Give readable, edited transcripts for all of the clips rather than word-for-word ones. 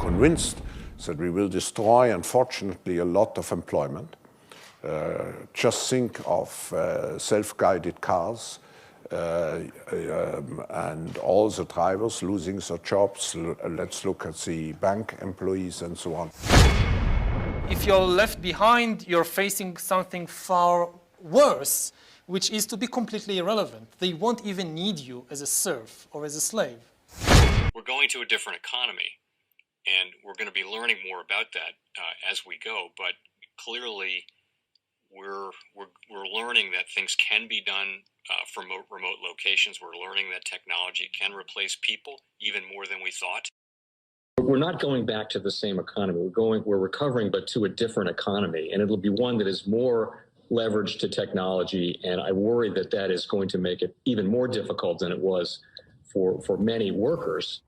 convinced that we will destroy, unfortunately, a lot of employment. Just think of self-guided cars and all the drivers losing their jobs. Let's look at the bank employees and so on. If you're left behind, you're facing something far worse, which is to be completely irrelevant. They won't even need you as a serf or as a slave. We're going to a different economy, and we're going to be learning more about that as we go. But clearly, we're learning that things can be done from remote locations. We're learning that technology can replace people even more than we thought. We're not going back to the same economy. We're recovering, but to a different economy, and it'll be one that is more leveraged to technology. And I worry that that is going to make it even more difficult than it was for many workers.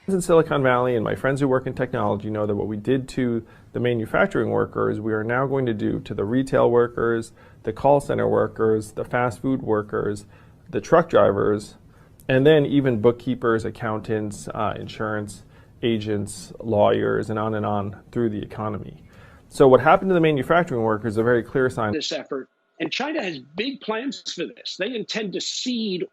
In Silicon Valley, and my friends who work in technology know that what we did to the manufacturing workers, we are now going to do to the retail workers, the call center workers, the fast food workers, the truck drivers, and then even bookkeepers, accountants, insurance agents, lawyers, and on through the economy. So what happened to the manufacturing workers is a very clear sign. This effort. And China has big plans for this. They intend to seed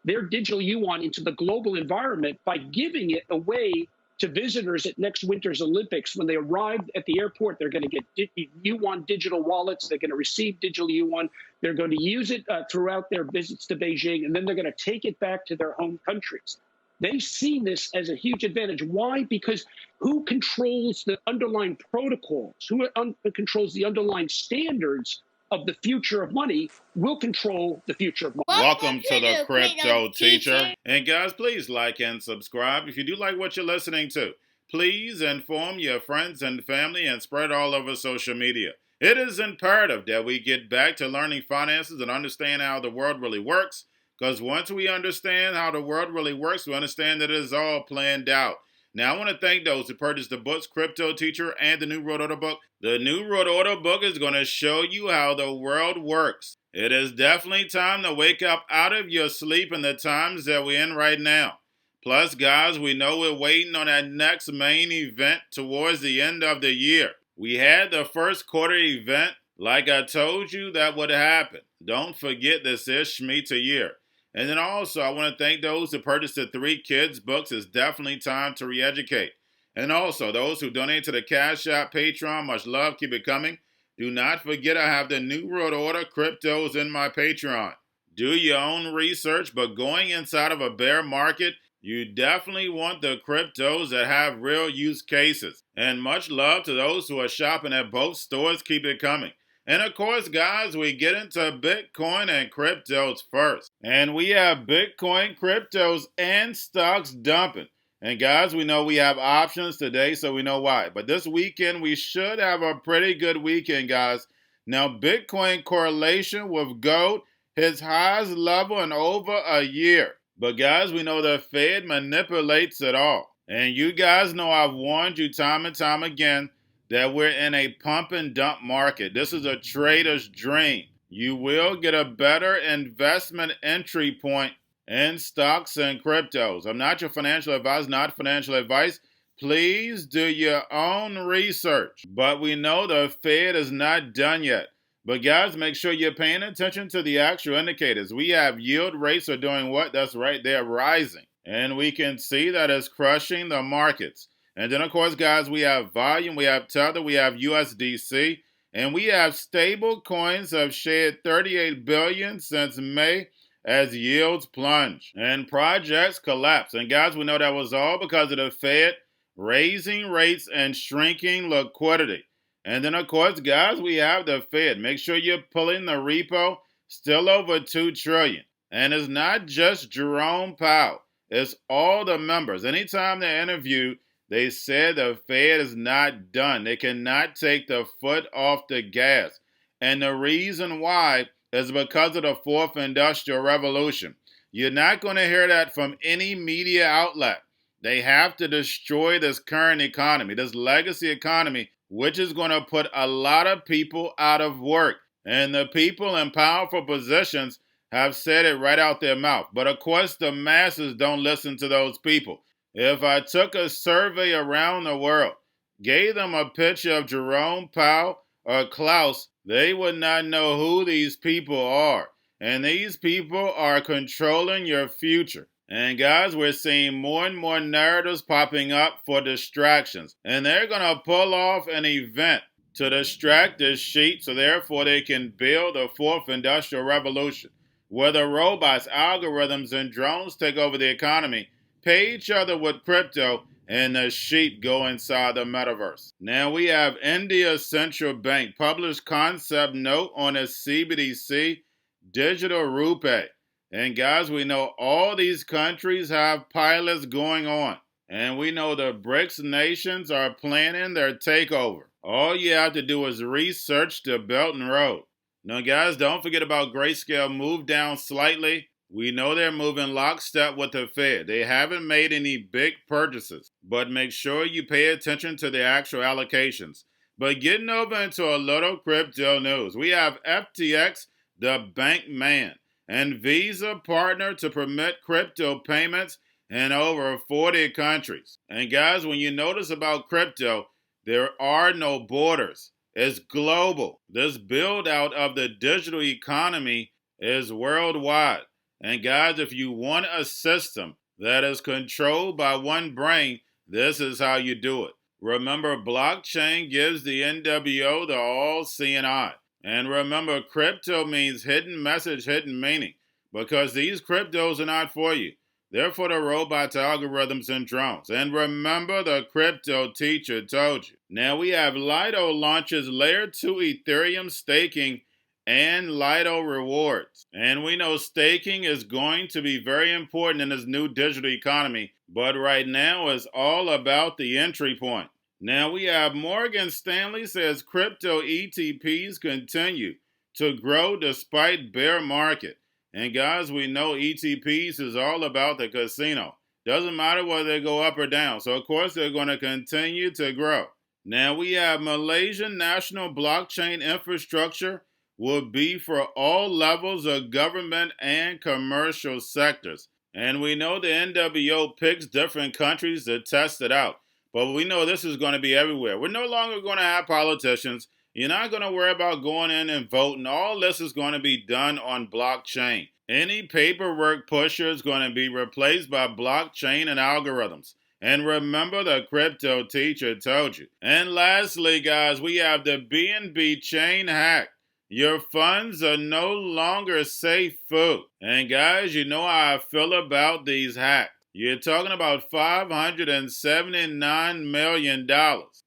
their digital yuan into the global environment by giving it away to visitors at next winter's Olympics. When they arrive at the airport, they're going to get yuan digital wallets. They're going to receive digital yuan. They're going to use it throughout their visits to Beijing, and then they're going to take it back to their home countries. They see this as a huge advantage. Why? Because who controls the underlying protocols, who controls the underlying standards of the future of money will control the future of money. Welcome to the Crypto Teacher. And guys, please like and subscribe. If you do like what you're listening to, please inform your friends and family and spread all over social media. It is imperative that we get back to learning finances and understand how the world really works. Because once we understand how the world really works, we understand that it is all planned out. Now, I want to thank those who purchased the books, Cryptoteacher and the new Road Order book. The new Road Order book is going to show you how the world works. It is definitely time to wake up out of your sleep in the times that we're in right now. Plus, guys, we know we're waiting on that next main event towards the end of the year. We had the first quarter event. Like I told you, that would happen. Don't forget this is Shemitah year. And then also, I want to thank those who purchased the 3 Kids books. It's definitely time to re-educate. And also, those who donate to the Cash App, Patreon, much love, keep it coming. Do not forget I have the New World Order cryptos in my Patreon. Do your own research, but going inside of a bear market, you definitely want the cryptos that have real use cases. And much love to those who are shopping at both stores, keep it coming. And of course, guys, we get into Bitcoin and cryptos first. And we have Bitcoin, cryptos, and stocks dumping. And guys, we know we have options today, so we know why. But this weekend, we should have a pretty good weekend, guys. Now, Bitcoin correlation with gold hits highest level in over a year. But guys, we know the Fed manipulates it all. And you guys know I've warned you time and time again that we're in a pump and dump market. This is a trader's dream. You will get a better investment entry point in stocks and cryptos. I'm not your financial advisor, not financial advice. Please do your own research. But we know the Fed is not done yet. But guys, make sure you're paying attention to the actual indicators. We have yield rates are doing what? That's right, they're rising. And we can see that it's crushing the markets. And then, of course, guys, we have volume, we have Tether, we have USDC, and we have stable coins have shared $38 billion since May as yields plunge and projects collapse. And guys, we know that was all because of the Fed raising rates and shrinking liquidity. And then, of course, guys, we have the Fed. Make sure you're pulling the repo, still over $2 trillion. And it's not just Jerome Powell. It's all the members. Anytime they're interviewed, they said the Fed is not done. They cannot take the foot off the gas. And the reason why is because of the 4th Industrial Revolution. You're not going to hear that from any media outlet. They have to destroy this current economy, this legacy economy, which is going to put a lot of people out of work. And the people in powerful positions have said it right out their mouth. But of course, the masses don't listen to those people. If I took a survey around the world, gave them a picture of Jerome Powell or Klaus, they would not know who these people are. And these people are controlling your future. And guys, we're seeing more and more narratives popping up for distractions. And they're going to pull off an event to distract this sheet so therefore they can build a fourth industrial revolution. Whether robots, algorithms, and drones take over the economy, pay each other with crypto, and the sheep go inside the metaverse. Now we have India's central bank published concept note on its CBDC digital rupee. And guys, we know all these countries have pilots going on. And we know the BRICS nations are planning their takeover. All you have to do is research the Belt and Road. Now guys, don't forget about Grayscale moved down slightly. We know they're moving lockstep with the Fed. They haven't made any big purchases, but make sure you pay attention to the actual allocations. But getting over into a little crypto news, we have FTX, the bank man, and Visa partner to permit crypto payments in over 40 countries. And guys, when you notice about crypto, there are no borders. It's global. This build out of the digital economy is worldwide. And guys, if you want a system that is controlled by one brain, this is how you do it. Remember, blockchain gives the NWO the all-seeing eye. And remember, crypto means hidden message, hidden meaning, because these cryptos are not for you. They're for the robots, algorithms, and drones. And remember, the crypto teacher told you. Now we have Lido launches layer 2 Ethereum staking and Lido rewards. And we know staking is going to be very important in this new digital economy, but right now it's all about the entry point. Now we have Morgan Stanley says crypto ETPs continue to grow despite bear market. And guys, we know ETPs is all about the casino. Doesn't matter whether they go up or down. So of course they're going to continue to grow. Now we have Malaysian national blockchain infrastructure will be for all levels of government and commercial sectors. And we know the NWO picks different countries to test it out. But we know this is going to be everywhere. We're no longer going to have politicians. You're not going to worry about going in and voting. All this is going to be done on blockchain. Any paperwork pusher is going to be replaced by blockchain and algorithms. And remember, the crypto teacher told you. And lastly, guys, we have the BNB chain hack. Your funds are no longer safe food. And guys, you know how I feel about these hacks. You're talking about $579 million.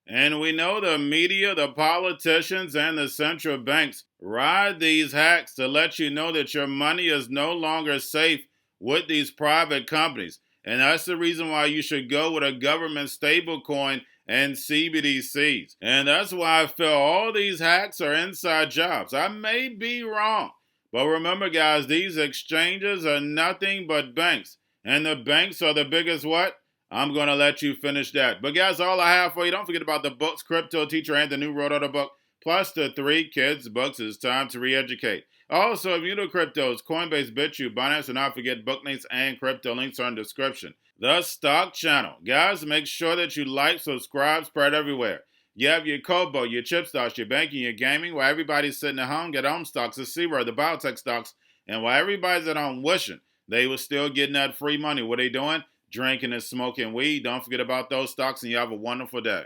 And we know the media, the politicians, and the central banks ride these hacks to let you know that your money is no longer safe with these private companies. And that's the reason why you should go with a government stablecoin and CBDCs. And that's why I feel all these hacks are inside jobs. I may be wrong. But remember, guys, these exchanges are nothing but banks. And the banks are the biggest what? I'm going to let you finish that. But guys, all I have for you, don't forget about the books, Crypto Teacher and the new Road Order book, plus the 3 kids books. It's time to re-educate. Also, if you're new to cryptos, Coinbase, Bitrue, Binance, and not forget book links and crypto links are in the description. The Stock Channel. Guys, make sure that you like, subscribe, spread everywhere. You have your Kobo, your chip stocks, your banking, your gaming, while everybody's sitting at home, get home stocks, the C-Word, the biotech stocks, and while everybody's at home wishing they were still getting that free money. What are they doing? Drinking and smoking weed. Don't forget about those stocks, and you have a wonderful day.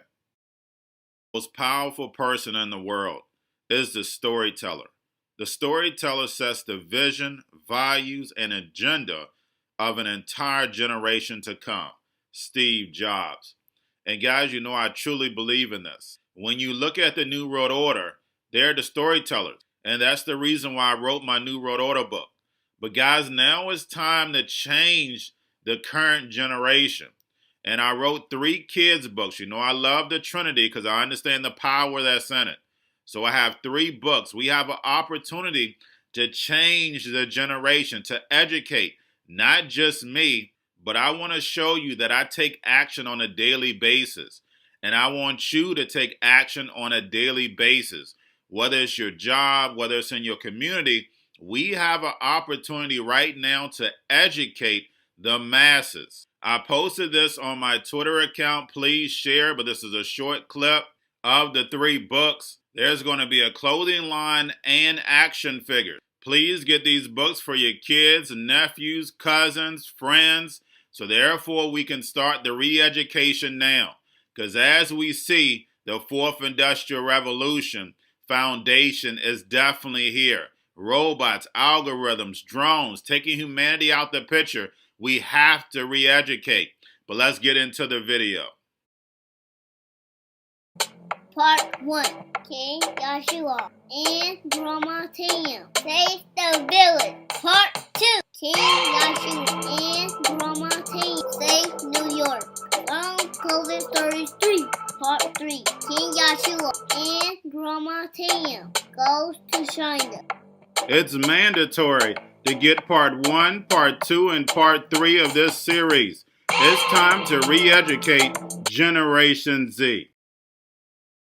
The most powerful person in the world is the storyteller. The storyteller sets the vision, values, and agenda of an entire generation to come. Steve Jobs. And guys, you know I truly believe in this. When you look at the New World Order, they're the storytellers. And that's the reason why I wrote my New World Order book. But guys, now it's time to change the current generation. And I wrote 3 kids books. You know, I love the Trinity because I understand the power that's in it. So I have 3 books. We have an opportunity to change the generation, to educate, not just me, but I want to show you that I take action on a daily basis. And I want you to take action on a daily basis. Whether it's your job, whether it's in your community, we have an opportunity right now to educate the masses. I posted this on my Twitter account. Please share, but this is a short clip of the 3 books. There's going to be a clothing line and action figures. Please get these books for your kids, nephews, cousins, friends, so therefore we can start the re-education now. Because as we see, the 4th Industrial Revolution foundation is definitely here. Robots, algorithms, drones, taking humanity out the picture. We have to re-educate. But let's get into the video. Part 1. King Joshua and Grandma Tam save the village. Part 2. King Joshua and Grandma Tam save New York from COVID-33. Part 3. King Joshua and Grandma Tam goes to China. It's mandatory to get part 1, part 2, and part 3 of this series. It's time to re-educate Generation Z.